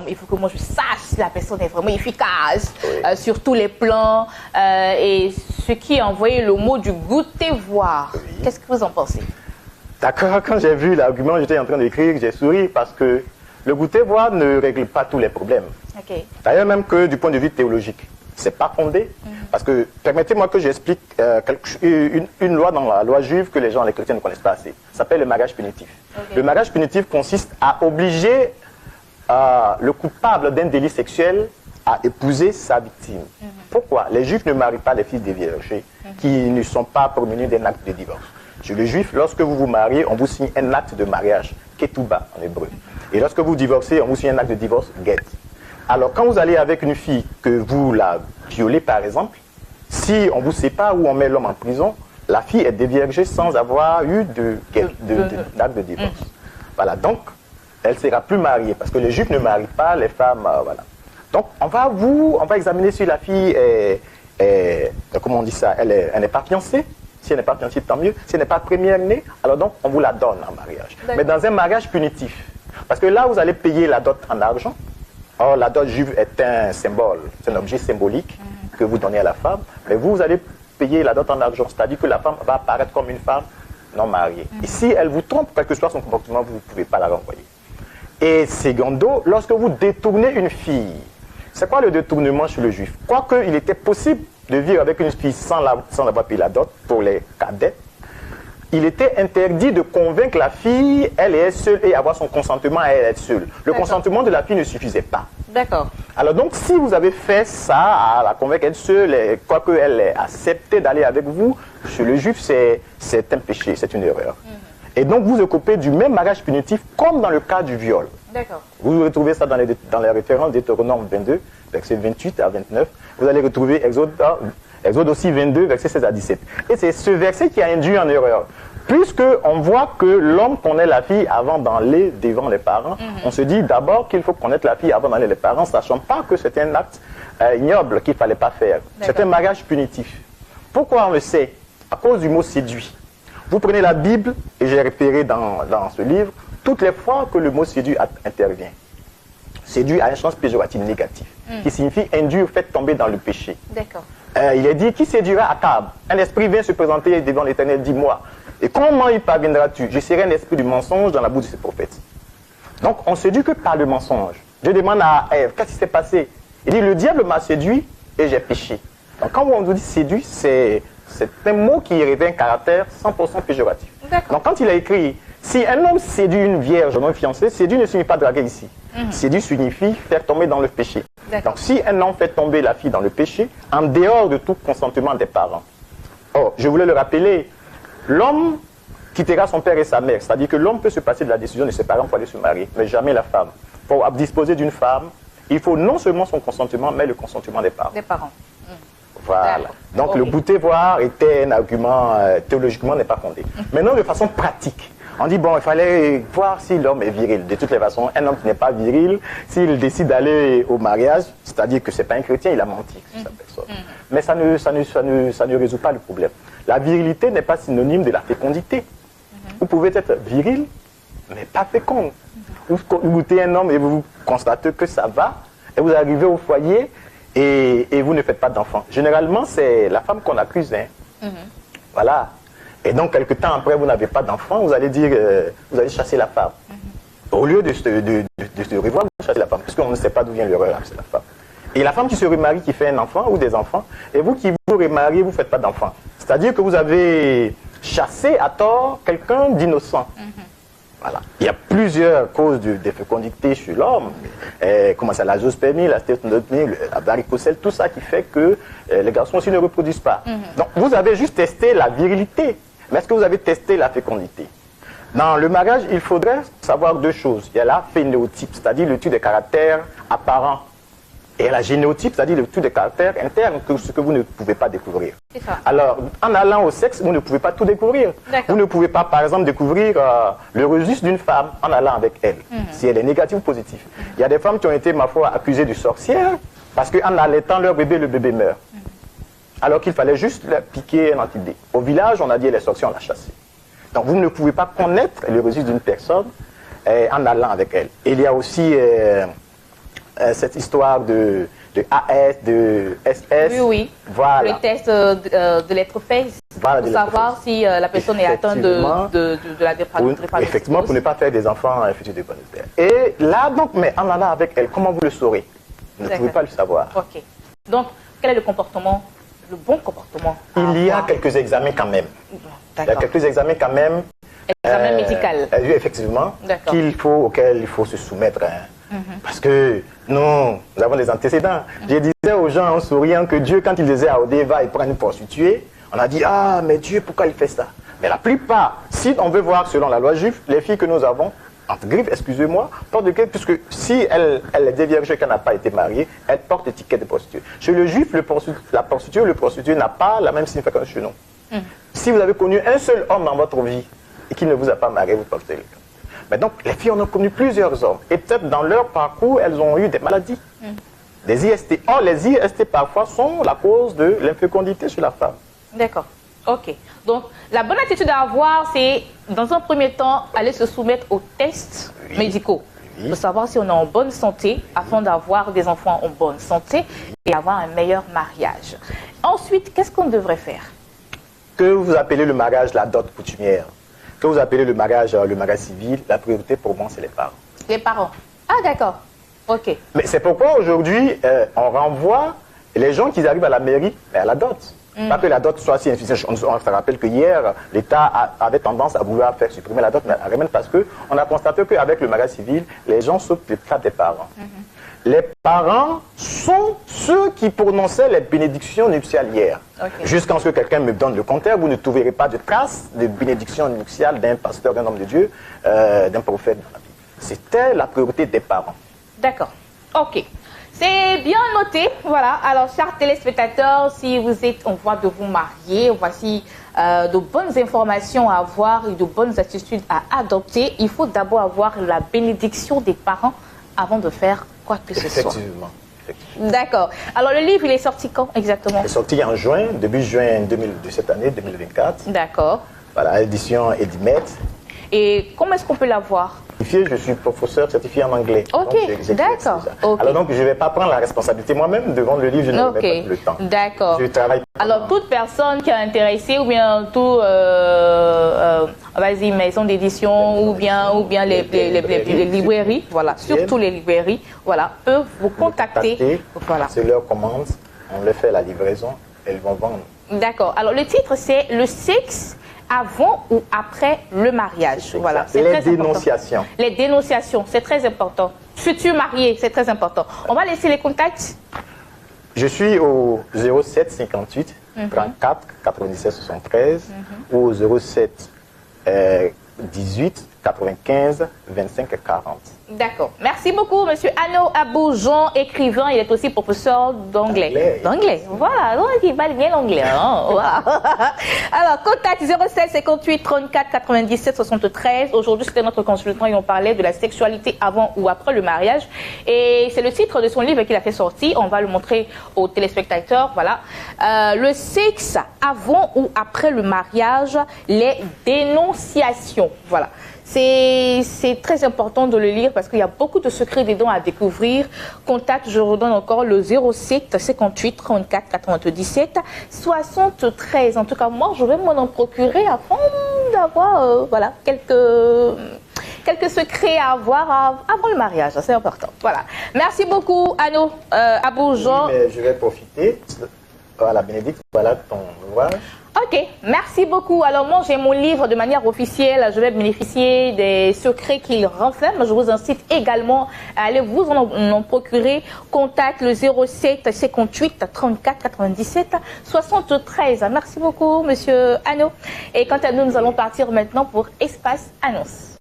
il faut que moi je sache si la personne est vraiment efficace sur tous les plans. Et ce qui a envoyé le mot du goûter voir. Qu'est-ce que vous en pensez? D'accord, quand j'ai vu l'argument, j'étais en train d'écrire, j'ai souri parce que le goûter voir ne règle pas tous les problèmes. D'ailleurs, même que du point de vue théologique, c'est pas fondé. Parce que, permettez-moi que j'explique une loi dans la loi juive que les chrétiens ne connaissent pas assez. Ça s'appelle le mariage punitif. Le mariage punitif consiste à obliger le coupable d'un délit sexuel à épouser sa victime. Pourquoi? Les juifs ne marient pas les fils des vierges qui ne sont pas promunis d'un acte de divorce. Chez les juifs, lorsque vous vous mariez, on vous signe un acte de mariage, ketouba en hébreu. Et lorsque vous divorcez, on vous signe un acte de divorce, get. Alors, quand vous allez avec une fille que vous la violez, par exemple, si on vous sépare ou on met l'homme en prison, la fille est déviergée sans avoir eu d'acte de divorce. Voilà, donc, elle ne sera plus mariée, parce que les juifs ne marient pas les femmes, voilà. Donc, on va examiner si la fille est comment on dit ça, elle n'est pas fiancée. Si elle n'est pas fiancée, tant mieux. Si elle n'est pas première-née, alors donc, on vous la donne en mariage. Mais dans un mariage punitif, parce que là, vous allez payer la dot en argent. Or, la dot juive est un symbole, c'est un objet symbolique que vous donnez à la femme, mais vous allez payer la dot en argent, c'est-à-dire que la femme va apparaître comme une femme non mariée. Et si elle vous trompe, quel que soit son comportement, vous ne pouvez pas la renvoyer. Et secondo, lorsque vous détournez une fille, c'est quoi le détournement chez le juif? Quoique il était possible de vivre avec une fille sans avoir payé la dot pour les cadets, il était interdit de convaincre la fille, elle est seule, et avoir son consentement à elle être seule. Le consentement de la fille ne suffisait pas. D'accord. Alors donc, si vous avez fait ça, à la convaincre être seule, quoique elle ait accepté d'aller avec vous, chez le juif, c'est un péché, c'est une erreur. Et donc, vous occupez du même mariage punitif comme dans le cas du viol. D'accord. Vous retrouvez ça dans les références d'Hétéronome 22, versets 28 à 29. Vous allez retrouver Exode aussi 22, versets 16 à 17. Et c'est ce verset qui a induit en erreur. Puisqu'on voit que l'homme connaît la fille avant d'aller devant les parents, on se dit d'abord qu'il faut connaître la fille avant d'aller les parents, sachant pas que c'est un acte ignoble qu'il ne fallait pas faire. C'est un mariage punitif. Pourquoi on le sait? À cause du mot séduit. Vous prenez la Bible, et j'ai repéré dans ce livre, toutes les fois que le mot séduit intervient. Séduit a un sens péjoratif négatif, qui signifie induire, fait tomber dans le péché. D'accord. Il est dit, qui séduira Akab? Un esprit vient se présenter devant l'Éternel, dis-moi. Et comment y parviendras-tu? Je serai un esprit du mensonge dans la bouche de ses prophètes. Donc, on séduit que par le mensonge. Dieu demande à Ève, qu'est-ce qui s'est passé? Il dit, le diable m'a séduit et j'ai péché. Donc, quand on nous dit séduit, c'est un mot qui revêt un caractère 100% péjoratif. Donc, quand il a écrit, si un homme séduit une vierge non fiancée, séduit ne signifie pas draguer ici. Séduit signifie faire tomber dans le péché. Donc, si un homme fait tomber la fille dans le péché, en dehors de tout consentement des parents. Or, je voulais le rappeler, l'homme quittera son père et sa mère. C'est-à-dire que l'homme peut se passer de la décision de ses parents pour aller se marier, mais jamais la femme. Pour disposer d'une femme, il faut non seulement son consentement, mais le consentement des parents. Des parents. Voilà. Donc, le goûter voir était un argument théologiquement n'est pas fondé. Maintenant, de façon pratique, on dit, bon, il fallait voir si l'homme est viril. De toutes les façons, un homme qui n'est pas viril, s'il décide d'aller au mariage, c'est-à-dire que ce n'est pas un chrétien, il a menti sur sa personne. Mais ça ne résout pas le problème. La virilité n'est pas synonyme de la fécondité. Vous pouvez être viril, mais pas féconde. Vous goûtez un homme et vous constatez que ça va, et vous arrivez au foyer et vous ne faites pas d'enfant. Généralement, c'est la femme qu'on accuse. Voilà. Et donc, quelque temps après, vous n'avez pas d'enfant, vous allez dire, vous allez chasser la femme. Au lieu de se revoir, vous chassez la femme, parce qu'on ne sait pas d'où vient l'erreur, c'est la femme. Et la femme qui se remarie, qui fait un enfant ou des enfants, et vous qui vous remariez, vous ne faites pas d'enfant. C'est-à-dire que vous avez chassé à tort quelqu'un d'innocent. Voilà. Il y a plusieurs causes de fécondité chez l'homme. Comment ça, la zoospermie, la stéatoctomie, la varicocèle, tout ça qui fait que les garçons aussi ne reproduisent pas. Donc, vous avez juste testé la virilité. Mais est-ce que vous avez testé la fécondité? Dans le mariage, il faudrait savoir deux choses. Il y a la phénotype, c'est-à-dire l'étude des caractères apparents. Et la généotype, c'est-à-dire l'étude des caractères internes, ce que vous ne pouvez pas découvrir. Alors, en allant au sexe, vous ne pouvez pas tout découvrir. Vous ne pouvez pas, par exemple, découvrir le registre d'une femme en allant avec elle, si elle est négative ou positive. Il y a des femmes qui ont été, ma foi, accusées de sorcières, parce qu'en allaitant leur bébé, le bébé meurt. Alors qu'il fallait juste leur piquer un antidé. Au village, on a dit elle est sorcière, on l'a chassée. Donc, vous ne pouvez pas connaître le registre d'une personne en allant avec elle. Et il y a aussi cette histoire de AS, de SS. Oui, oui. Voilà. Le test de l'être fait, Voilà, pour savoir si la personne est atteinte de la dépression. Effectivement, pour ne pas faire des enfants futurs de bonne père. Et là, donc, mais en allant avec elle, comment vous le saurez? Vous ne pouvez pas le savoir. Ok. Donc, quel est le comportement, le bon comportement? Il y a quelques examens quand même. Il y a quelques examens quand même. Examen médical. Effectivement, auquel il faut se soumettre. Parce que nous avons des antécédents. Je disais aux gens en souriant que Dieu, quand il disait à Odéva, il prend une prostituée, on a dit, ah, mais Dieu, pourquoi il fait ça? Mais la plupart, si on veut voir selon la loi juive, les filles que nous avons, entre griffes, excusez-moi, portent de griffes, puisque si elle est déviergée, qu'elle n'a pas été mariée, elle porte étiquette de prostituée. Chez le juif, la prostituée ou le prostitué n'a pas la même signification chez nous. Si vous avez connu un seul homme dans votre vie et qu'il ne vous a pas marié, vous portez le cas. Mais donc, les filles en ont connu plusieurs hommes. Et peut-être dans leur parcours, elles ont eu des maladies, des IST. Or, les IST, parfois, sont la cause de l'infécondité chez la femme. D'accord. Ok. Donc, la bonne attitude à avoir, c'est, dans un premier temps, aller se soumettre aux tests médicaux. Pour savoir si on est en bonne santé, afin d'avoir des enfants en bonne santé et avoir un meilleur mariage. Ensuite, qu'est-ce qu'on devrait faire? Que vous appelez le mariage la dot coutumière, que vous appelez le mariage civil, la priorité pour moi, c'est les parents. Les parents. Ah, d'accord. Ok. Mais c'est pourquoi aujourd'hui, on renvoie les gens qui arrivent à la mairie à la dot. Pas que la dot soit si insuffisante. On se rappelle que hier, l'État avait tendance à vouloir faire supprimer la dot, mais parce qu'on a constaté qu'avec le mariage civil, les gens sautent les trappes des parents. Les parents sont ceux qui prononçaient les bénédictions nuptiales hier. Jusqu'à ce que quelqu'un me donne le compteur, vous ne trouverez pas de traces de bénédiction nuptiale d'un pasteur, d'un homme de Dieu, d'un prophète dans la Bible. C'était la priorité des parents. D'accord. Ok. C'est bien noté. Voilà. Alors, chers téléspectateurs, si vous êtes en voie de vous marier, voici de bonnes informations à avoir et de bonnes attitudes à adopter. Il faut d'abord avoir la bénédiction des parents avant de faire quoi que ce soit. Effectivement. D'accord. Alors, le livre, il est sorti quand exactement? Il est sorti en juin, début juin de cette année, 2024. D'accord. Voilà, édition Edimet. Et comment est-ce qu'on peut l'avoir? Je suis professeur certifié en anglais. Ok, d'accord. Okay. Alors donc, je ne vais pas prendre la responsabilité moi-même de vendre le livre, je n'aurai pas le temps. D'accord. Je travaille. Alors, toute personne qui est intéressée, ou bien tout, maison d'édition, ou bien les librairies, voilà, surtout les librairies, voilà, peuvent vous contacter. Voilà. C'est leur commande, on leur fait la livraison, elles vont vendre. D'accord. Alors, le titre, c'est Le sexe avant ou après le mariage. Voilà, c'est très dénonciations. Important. Les dénonciations, c'est très important. Futur marié, c'est très important. On va laisser les contacts. Je suis au 07 58 34 97 73 ou au 07 18 95 25 40. D'accord. Merci beaucoup, Monsieur Ano Abou-Jean, écrivain. Il est aussi professeur d'anglais. D'anglais. Voilà. Donc, il parle bien l'anglais. Hein? Voilà. Alors, contact 07 58 34 97 73. Aujourd'hui, c'était notre consultant et on parlait de la sexualité avant ou après le mariage. Et c'est le titre de son livre qu'il a fait sortir. On va le montrer aux téléspectateurs. Voilà. Le sexe avant ou après le mariage, les dénonciations. Voilà. C'est très important de le lire parce qu'il y a beaucoup de secrets dedans à découvrir. Contact, je redonne encore le 07 58 34 97 73. En tout cas, moi, je vais m'en procurer afin d'avoir voilà, quelques secrets à avoir avant le mariage. C'est important. Voilà. Merci beaucoup, Ano Abou-Jean. Oui, mais je vais profiter. Voilà, Bénédicte, voilà ton ouvrage. Ok, merci beaucoup. Alors moi, j'ai mon livre de manière officielle. Je vais bénéficier des secrets qu'il renferme. Je vous incite également à aller vous en procurer. Contact le 07 58 34 97 73. Merci beaucoup, Monsieur Ano. Et quant à nous, nous allons partir maintenant pour Espace Annonce.